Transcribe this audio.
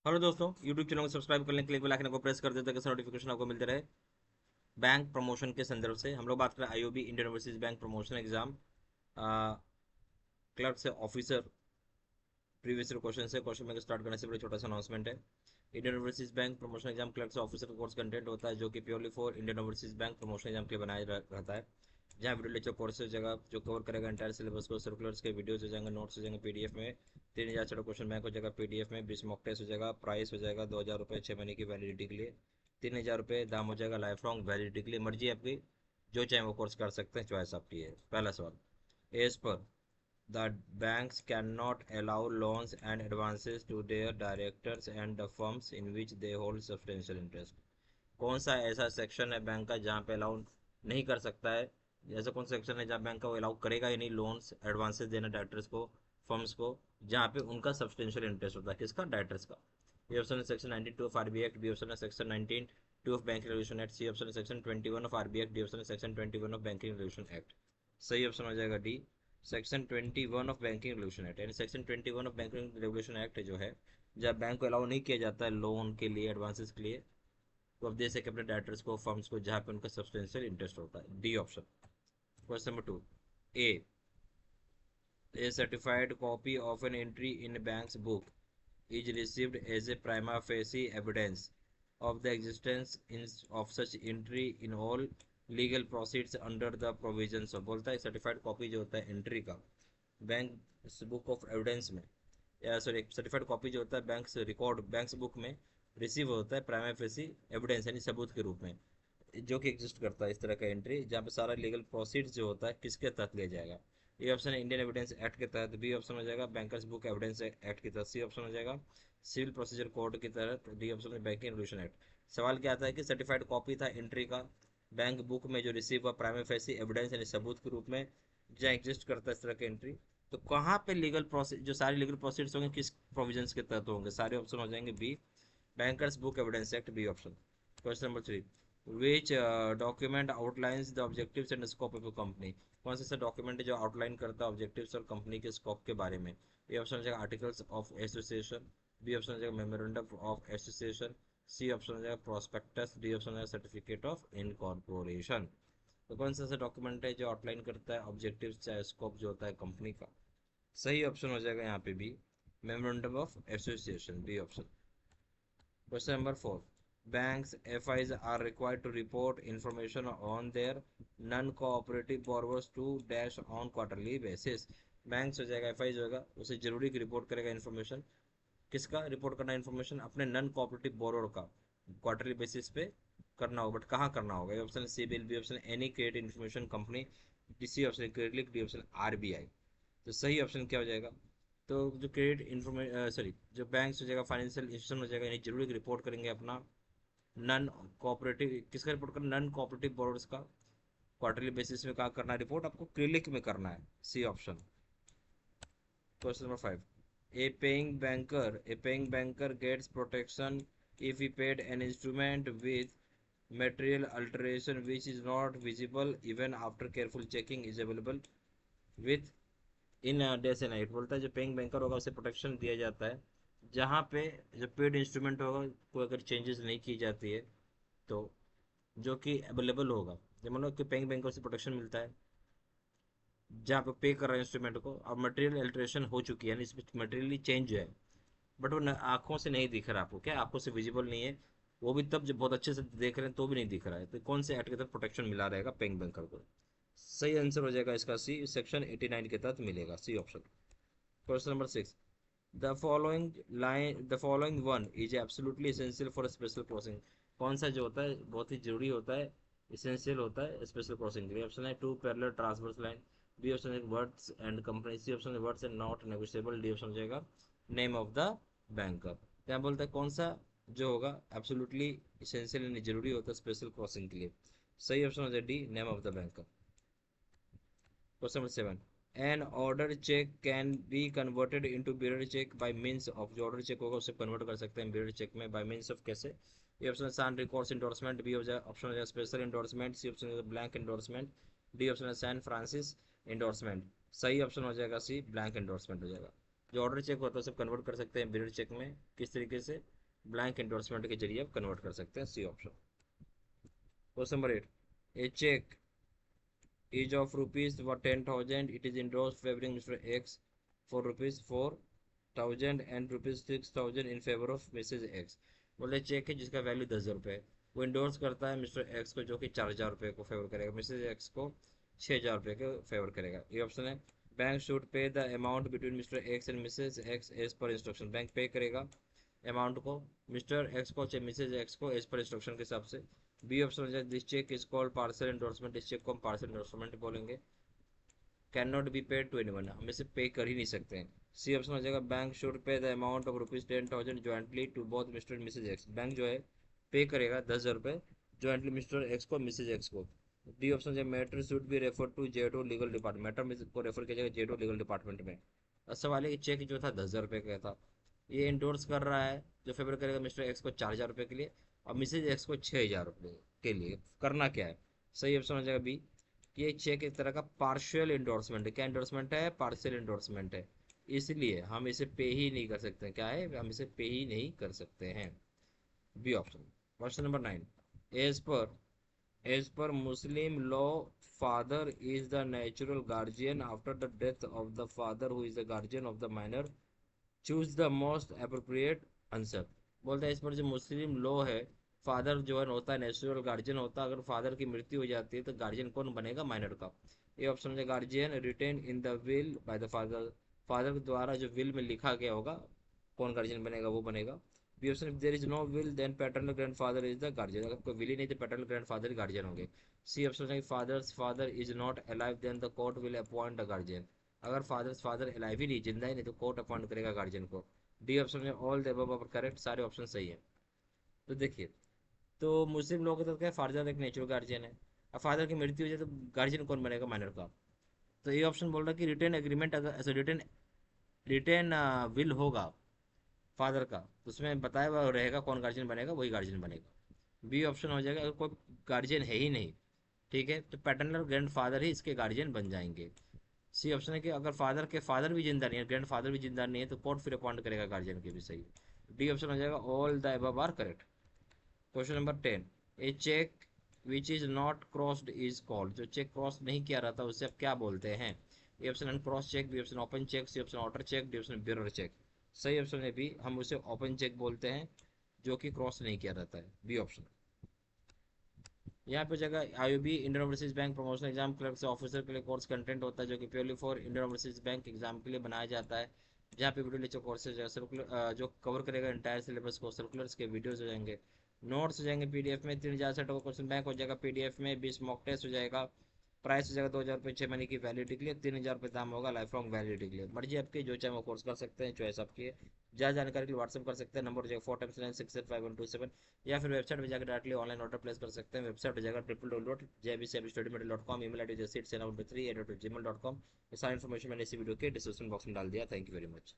Hello दोस्तों, YouTube channel को subscribe करने के लिए बेल आइकन को प्रेस कर देते हैं, नोटिफिकेशन आपको मिलते रहे। बैंक प्रमोशन के संदर्भ से हम लोग बात करें IOB Indian overseas bank promotion exam clerk से ऑफिसर प्रीवियस ईयर क्वेश्चन से। क्वेश्चन में स्टार्ट करने से पहले छोटा सा अनाउंसमेंट है। Indian overseas bank promotion exam clerk से ऑफिसर का कोर्स कंटेंट होता है जो कि purely for Indian overseas bank promotion exam के लिए बनाया रहता है। जहाँ वीडियो लेक्चर कोर्स हो जाएगा जो कवर करेगा एंटायर सिलेबस को, सर्कुलर्स के वीडियोज हो जाएंगे, नोट्स हो जाएंगे पीडीएफ में। 3000 चलो क्वेश्चन बैंक हो जाएगा पीडीएफ में, 20 मॉक टेस्ट हो जाएगा, प्राइस हो जाएगा 2000 रुपये 6 महीने की वैलिडिटी के लिए। 3000 रुपये दाम हो जाएगा लाइफ लॉन्ग वैलिडिटी के लिए। मर्जी है आपकी, जो चाहे वो कोर्स कर सकते हैं, चॉइस आपकी है। पहला सवाल, as per the banks cannot allow loans and advances to their directors and the firms in which they hold substantial interest। कौन सा ऐसा सेक्शन है बैंक का जहाँ पे अलाउ नहीं कर सकता है? ऐसा कौन सा सेक्शन है जहाँ बैंक का वो अलाउ करेगा ही नहीं लोन्स एडवांसेस देना डायरेक्टर्स को, फर्म्स को, जहाँ पे उनका सब्सटेंशियल इंटरेस्ट होता है? किसका? डायरेक्टर्स का। ए ऑप्शन है section 92 of RBI act, B option है section 19(2) of banking regulation act, C option है section 21 of RBI act, D option है section 21 of banking regulation act. सही ऑप्शन हो जाएगा D, section 21 of banking regulation act. यानी section 21 of banking regulation act जो है, जब बैंक को अलाउ नहीं किया जाता है लोन के लिए, एडवांसेस के लिए, तो अब दे सके अपने डायरेक्टर्स को, फर्म्स को, जहाँ पे उनका सब्सटेंशियल इंटरेस्ट होता है। D option. Question number 2, A A certified copy of an entry in banks book is received as a prima facie evidence of the existence of such entry in all legal proceeds under the provisions of। बोलता है certified copy जो होता है entry का bank book of evidence में, या sorry certified copy जो होता है बैंक रिकॉर्ड बैंक बुक में रिसीव होता है प्राइमा फेसी एविडेंस यानी सबूत के रूप में, जो कि एग्जिस्ट करता है इस तरह का एंट्री, जहाँ पे सारा लीगल प्रोसीड्स जो होता है किसके तहत लिया जाएगा। ए ऑप्शन है इंडियन एविडेंस एक्ट के तहत, बी ऑप्शन हो जाएगा बैंकर्स बुक एविडेंस एक्ट के तहत, सी ऑप्शन हो जाएगा सिविल प्रोसीजर कोड के तहत, डी ऑप्शन है बैंकिंग रेगुलेशन एक्ट। सवाल क्या आता है कि सर्टिफाइड कॉपी था एंट्री का बैंक बुक में जो रिसीव हुआ प्राइमा फेसी एविडेंस यानी सबूत के रूप में, जहाँ एग्जिस्ट करता है इस तरह का एंट्री, तो कहाँ पे लीगल प्रोसेस, जो सारे लीगल प्रोसीड्स होंगे किस प्रोविजंस के तहत होंगे? सारे ऑप्शन हो जाएंगे B, bankers book evidence act, B option. Question number 3, which document outlines the objectives and scope of a company. कौन सा ऐसा डॉक्यूमेंट है जो आउटलाइन करता है ऑब्जेक्टिव्स और कंपनी के स्कोप के बारे में? ए ऑप्शन हो जाएगा articles of association, B option हो जाएगा memorandum of association, C option हो जाएगा प्रोस्पेक्टस, डी ऑप्शन हो जाएगा सर्टिफिकेट ऑफ इनकॉर्पोरेशन। तो कौन सा ऐसा डॉक्यूमेंट है जो आउटलाइन करता है ऑब्जेक्टिव्स या स्कोप जो होता है कंपनी का? सही ऑप्शन हो जाएगा यहाँ पे भी, memorandum of association, B option. Question number 4. Banks FIs are required to report information on their non-cooperative borrowers to dash on quarterly basis। Banks हो जाएगा, एफ आई जो होगा उसे जरूरी की रिपोर्ट करेगा इन्फॉर्मेशन। किसका रिपोर्ट करना इन्फॉर्मेशन? अपने नॉन कोऑपरेटिव बोरोर का क्वार्टरली बेसिस पे करना होगा। बट कहाँ करना होगा? Option CIBIL, B option any credit information company, D option credit, D option RBI. तो सही ऑप्शन क्या हो जाएगा? तो जो क्रेडिट इन्फॉर्मेशन सॉरी जो बैंक हो जाएगा, फाइनेंशियल इंस्टीट्यूशन हो जाएगा, यानी जरूरी रिपोर्ट करेंगे अपना नॉन कोऑपरेटिव, किसका रिपोर्ट करना? नॉन कोऑपरेटिव बोरोर्स का क्वार्टरली बेसिस में कहाँ करना है रिपोर्ट? आपको क्लिक में करना है, C option. Question number 5, a paying banker gets protection if he paid an instrument with material alteration which is not visible even after careful checking is available with in day से night. बोलता है जो paying banker होगा उसे protection दिया जाता है जहाँ पे जो पेड इंस्ट्रूमेंट होगा कोई अगर चेंजेस नहीं की जाती है तो, जो कि अवेलेबल होगा। जब मान लो कि पेइंग बैंकर से प्रोटेक्शन मिलता है जहाँ पे पे कर रहे हैं इंस्ट्रूमेंट को, अब मटेरियल अल्ट्रेशन हो चुकी है यानी इसमें मटेरियली चेंज है, बट वो आंखों से नहीं दिख रहा आपको, क्या आंखों से विजिबल नहीं है, वो भी तब जब बहुत अच्छे से देख रहे हैं तो भी नहीं दिख रहा है, तो कौन से एक्ट के तहत प्रोटेक्शन मिला रहेगा पेइंग बैंकर को? सही आंसर हो जाएगा इसका सी, सेक्शन 89 के तहत मिलेगा, C option. Question number 6, the following one is absolutely essential for special crossing. कौन सा जो होता है बहुत ही जरूरी होता है, एसेंशियल होता है स्पेशल क्रॉसिंग के लिए? ऑप्शन है two parallel transverse line, B option है words and company, C option है words and not negotiable, D option हो जाएगा नेम ऑफ द बैंकर। क्या बोलता है कौन सा जो होगा एब्सोल्युटली एसेंशियल यानी जरूरी होता है स्पेशल क्रॉसिंग के लिए? सही ऑप्शन हो जाए D, name of the banker. Question number 7, an order cheque can be converted into bearer cheque by means of. जो ऑर्डर चेक होगा उसे कन्वर्ट कर सकते हैं बियर्ड चेक में बाय मींस ऑफ, कैसे? ये ऑप्शन है साइन रिकॉर्ड्स इंडोर्समेंट, बी हो जाए ऑप्शन हो जाएगा स्पेशल इंडोर्समेंट, सी ऑप्शन है ब्लैंक इंडोर्समेंट, डी ऑप्शन है सैन फ्रांसिस इंडोर्समेंट। सही ऑप्शन हो जाएगा सी, ब्लैंक इंडोर्समेंट हो जाएगा। जो ऑर्डर चेक होता है सब कन्वर्ट कर सकते हैं बिल्ड चेक में। किस तरीके से? ब्लैंक इंडोर्समेंट के जरिए आप कन्वर्ट कर सकते हैं, C option. Question number 8, a cheque is of rupees for 10,000, it is endorsed favoring Mr. X for rupees 4,000 and rupees 6,000 in favor of Mrs. X। बोले चेक है जिसका वैल्यू 10,000 रुपये, वो इंडोर्स करता है मिस्टर एक्स को जो कि 4,000 रुपये को फेवर करेगा, मिसेज एक्स को 6,000 रुपये को फेवर करेगा। ये ऑप्शन है। Bank should pay the amount between mister X and missus X as per instruction. Bank pay करेगा अमाउंट को मिस्टर एक्स को चाहे मिसेज एक्स को एज पर इंस्ट्रक्शन के हिसाब से। बी ऑप्शन हो जाए this cheque is called partial endorsement, इस चेक को हम पार्सल एंडोर्समेंट बोलेंगे। Can not be paid to anyone, हम इसे पे कर ही नहीं सकते हैं। सी ऑप्शन हो जाएगा bank should pay the amount of rupees 10,000 jointly to both mister and missus X. Bank जो है पे करेगा 10,000 रुपये ज्वाइंटली मिस्टर एक्स को मिसेज एक्स को। डी ऑप्शन है matter should be refer to ZO legal department, matter को refer किया जाएगा जेडो लीगल डिपार्टमेंट में। अब सवाल है कि चेक जो था 10,000 रुपये का था, ये इंडोर्स कर रहा है जो फेवर करेगा मिस्टर एक्स को 4,000 रुपये के लिए और मिसेज एक्स को 6,000 रुपये के लिए। करना क्या है? सही ऑप्शन हो जाएगा बी, ये चेक एक तरह का पार्शियल इंडोर्समेंट है। क्या इंडोर्समेंट है? पार्शियल इंडोर्समेंट है, इसलिए हम इसे पे ही नहीं कर सकते। क्या है? हम इसे पे ही नहीं कर सकते हैं, B option. Question number 9, as per Muslim law, father is the natural guardian after the death of the father who is the guardian of the minor, choose the most appropriate answer. बोलते हैं इस पर जो मुस्लिम law है, father जो है होता है नेचुरल गार्जियन होता है, अगर फादर की मृत्यु हो जाती है तो गार्जियन कौन बनेगा? माइनर का। ये ऑप्शन है guardian written in the will by the father, father द्वारा जो विल में लिखा गया होगा कौन गार्जियन बनेगा? वो बनेगा। B option if there is no will then paternal grandfather is the guardian, अगर कोई विल ही नहीं तो पैटर्नल ग्रैंडफादर ही गार्जियन होंगे। सी ऑप्शन है father's father is not alive then the court will appoint the guardian, अगर father's father alive ही नहीं, जिंदा ही नहीं, तो कोर्ट अपॉइंट करेगा गार्जियन को। डी ऑप्शन में all the above are correct, सारे ऑप्शन सही है। तो देखिए, तो मुस्लिम लोगों के तो क्या, फादर एक नेचुरल गार्जियन है। अब फादर की मृत्यु हो जाए तो गार्जियन कौन बनेगा? माइनर का। तो ये ऑप्शन बोल रहा है कि रिटेन एग्रीमेंट, अगर ऐसा रिटेन रिटेन विल होगा फादर का तो उसमें बताया हुआ रहेगा कौन गार्जियन बनेगा, वही गार्जियन बनेगा। बी ऑप्शन हो जाएगा अगर कोई गार्जियन है ही नहीं, ठीक है, तो पैटर्नल ग्रैंड फादर ही इसके गार्जियन बन जाएंगे। सी ऑप्शन है कि अगर फादर के फादर भी जिंदा नहीं है, ग्रैंड फादर भी जिंदा नहीं है, तो कोर्ट फिर अपॉइंट करेगा गार्जियन के भी, सही। डी ऑप्शन हो जाएगा all the above are correct. Question number 10, A cheque which is not crossed is called, जो चेक क्रॉस नहीं किया रहता उसे आप क्या बोलते हैं? A option uncross cheque, B option open cheque, C option order cheque, D option bearer cheque. सही ऑप्शन है बी, हम उसे ओपन चेक बोलते हैं जो कि क्रॉस नहीं किया रहता है, बी ऑप्शन। यहाँ पे जगह IOB Indian overseas bank promotion exam clerk से ऑफिसर के लिए कोर्स कंटेंट होता है जो कि purely for Indian overseas bank exam के लिए बनाया जाता है। जहाँ पे वीडियो लेक्चर कोर्सेज सर्कुलर जो कवर करेगा इंटायर सिलेबस को, सर्कुलर्स के वीडियोज हो जाएंगे, नोट्स हो जाएंगे पीडीएफ में, 3,000 सेट का क्वेश्चन बैंक हो जाएगा पीडीएफ में, 20 मॉक टेस्ट हो जाएगा, प्राइस हो जाएगा 2,000 रुपये 6 महीने की वैलिडिटी के लिए, 3,000 रुपये दाम होगा लाइफ लॉन्ग वैलिडिटी के लिए। मर्जी आपकी, जो चाहे वो कोर्स कर सकते हैं, चॉइस आपकी है। ज़्यादा जानकारी के लिए व्हाट्सअप कर सकते हैं, नंबर हो जाएगा 4x9675127, या फिर वेबसाइट में जाकर डायरेक्टली ऑनलाइन ऑर्डर प्लेस कर सकते हैं। वेबसाइट हो जाएगा www.jbcstudymaterial.com, email I D 67803@gmail.com। ये सारी इन्फॉर्मेशन मैंने इसी वीडियो के डिस्क्रिप्शन बॉक्स में डाल दिया। Thank you very much.